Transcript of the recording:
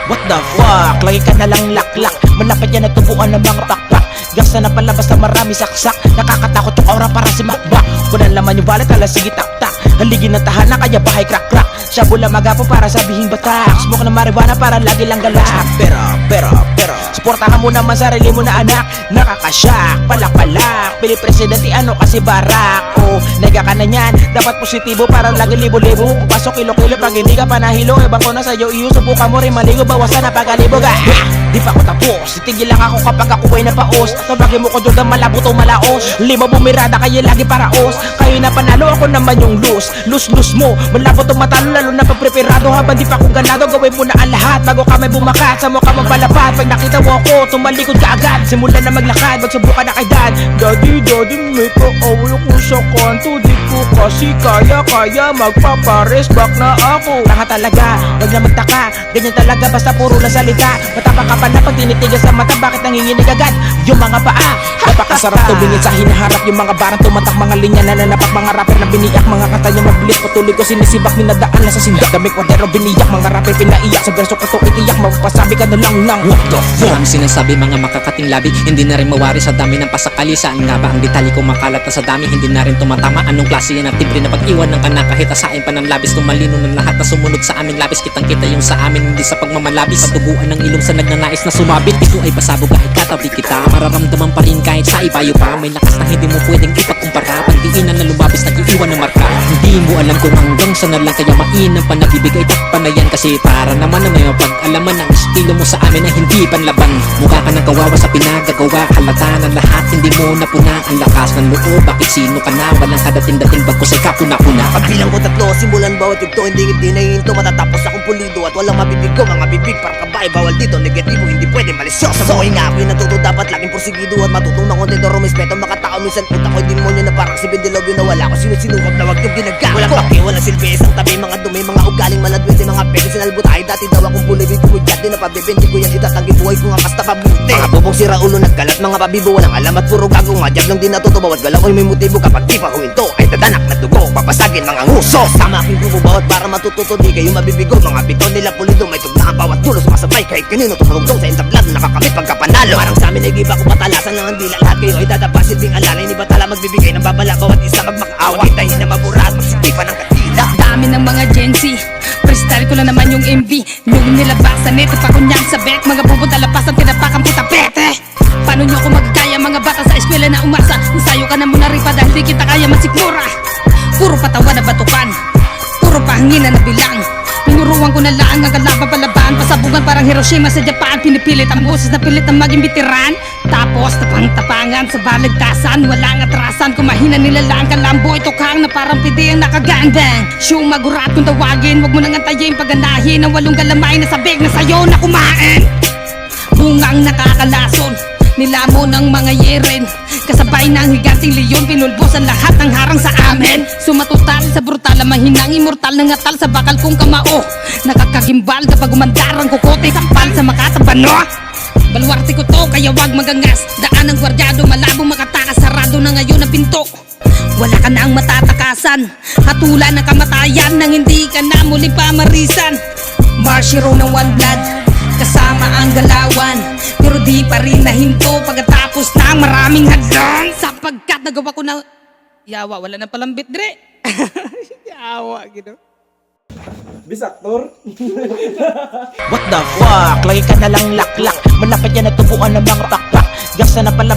What the fuck? Lagi ka nalang laklak. Malapad yan natubuan ng mga pakpak. Gasa na palabas na marami saksak. Nakakatakot yung aura para si Makbak. Kung ang laman yung wallet, ala sige taktak. Haligin ng tahanan kaya bahay crack-crack. Siya bula magapo para sabihin batak. Smoke na marijuana para lagi lang galak. Pero suportahan mo naman sarili mo na anak. Nakakasyak, palak-palak. Pili presidente ano kasi barak. Oh, nega ka na yan. Dapat positibo para lagi libo-libo. Kung pasok kilo-kilo pag hindi ka panahilo. Ibang ko na sa'yo iyo. Subukan mo rin maligo. Bawasan na pag-alibog ah. Di pa ako tapos. Titigil lang ako kapag ako ay napaos. Tawagin mo ko Jordan malabo to malaos. Lima bumirada kayo lagi paraos. Kayo na panalo ako naman yung lose. Lose mo. Malabo to matalo lalo na pagpreparado. Habang di pa ako ganado gawin mo na ang lahat. Bago ka may bumakat sa mukha mong palapat. Pag nakita mo ako tumalikod ka agad. Simulan na maglakad magsubukan na kay dad. Daddy may pa-away ko sa kanto. Di ko kasi kaya magpapares back na ako. Tanga talaga, wag na magtaka. Ganyan talaga basta puro na salita. Matapang ka pala pag tinitigas sa mata. Bakit nanginginig agad yung mga paa? Napakasarap tumingin sa hinaharap. Yung mga barang tumatak, mga linya na nanapak. Mga rapper na biniyak, mga kanta niya magbilis. Patuloy ko sinisibak, minadaan na sa sindak. Daming kwadero biniyak, mga rapper pinaiyak. Sa verso ko to itiyak, mapapasabi ka na lang ng what the fuck. Ang sinasabi mga makakating labi. Hindi na rin mawari sa dami ng pasakali. Saan nga ba ang detalye kung makalat na sa dami? Hindi na rin tumatama. Anong klase yan at tibre na pag-iwan ng kana kahit asain pa ng labis. Tumalino ng lahat na sumunod sa aming labis. Kitang kita yung sa amin hindi sa pagmamalabis. Patuguan ng ilong sa nagnanais na sumabit. Ito ay pasabog kahit katabi kita. Mararamdaman pa rin kahit sa ibayo pa. May lakas na hindi mo pwedeng ipagkumpara. Pagdiinan na lumabis nag-iiwan ng marka. Hindi mo alam kung hanggang saan na lang kaya mainam pa nabibigay takpan na yan. Kasi para naman na ngayon pag-alaman ang estilo mo sa amin ay hindi panlaban. Mukha ka ng kawawa sa pinagagawa. Halata ng lahat hindi mo napuna. Ang lakas ng loob bakit sino ka na? Walang kadating-dating bagkos ay kapuna-puna. Pagbilang ko tatlo, simulan bawat yugto. Hindi na hinto, matatapos akong pulido. At walang mabibig ko, mga bibig parang kabay. Bawal dito, negatibo, hindi pwede malisyoso. Sa buhay nga ako'y natuto, dapat laging porsigido. At matutong na kontento, rumispeto, makatao. Minsan utak ko'y demonyo na parang si Bendilob. Na wala ko sinusinuwag na wag yung ginagawa. Walang paki, walang silbi, isang tabi. Mga dumi, mga ugaling maladwede. Mga peke, sinalbutay. Dati daw akong puloy, bibigyan din na pabibindi ko yan. Itatanggi buhay ko nga basta pabuti. Mga bubong sira ulo nagkalat, mga pabibo. Walang alam at puro gago. Madyab lang din natuto, bawat galaw ay may motibo. Kapag di pa huminto, ay dadanak na dugo. Papasagin mga nguso. Sama aking grupo bawat para matututo. Di kayo mabibigo, mga bito nila pulido. May tugnahan bawat dulo, sumasabay kahit kanino. Tumutugtong sa entablado, nakakamit pagkapanalo. Parang sa amin ay giba ko patalasan ng andila. Lahat kayo ay dadapa, silbing alalay. Ni batala magbibigay ng babala, bawat isa magmakaawa. Hintayin na mabura at magsikipan ng katila. Dami ng mga Gen Z, freestyle ko lang naman yung MV. Yung nilabasan nito pa kunyang sa bek. Mga bubong talapasan, tinapakan puta pete. Paano nyo ako magkaya mga bata sa eskwela na umasa? Ensayo ka na muna ripa dahil di kita kaya masikmura. Puro patawa na batukan, puro pahangin na bilang. Pinuruan ko na lang ang kalaban palaban. Pasabugan parang Hiroshima sa Japan. Pinipilit ang boses na pilit na maging bitiran. Tapos tapang-tapangan sa baligtasan. Walang atrasan kung mahina nila lang kalambo. Ito kang na parang pidi ang nakagangbang. Siyong magurat kung tawagin. Huwag mo nang antayin pagganahin. Ang walong galamay na sabik na sayo na kumain. Bungang nakakalason, nilamon ng mga yeren. Kasabay ng higanting leon, pinulbos ang lahat ng harang sa amin. Sumatutal sa brutal, mahinang immortal na ngatal sa bakal kong kamao. Nakakagimbal kapag umandar ang kukote, sampal sa makatabano. Balwarte ko to, kaya wag magangas. Daan ng gwardyado, malabong makatakas. Sarado na ngayon ang pinto, wala ka na ang matatakasan. Hatulan ng kamatayan nang hindi ka na muli pamarisan. Marshiro ng One Blood, kasama ang galawan. Pero di pa rin nahinto pagkatapos ng maraming hadlang. Sapagkat nagawa ko na yawa, wala na palang bitdre. Yawa, gino. Bisaktor? What the fuck? Lagi ka nalang laklak. Malapad yan natubuan ng mga pakpak. Gasa na pala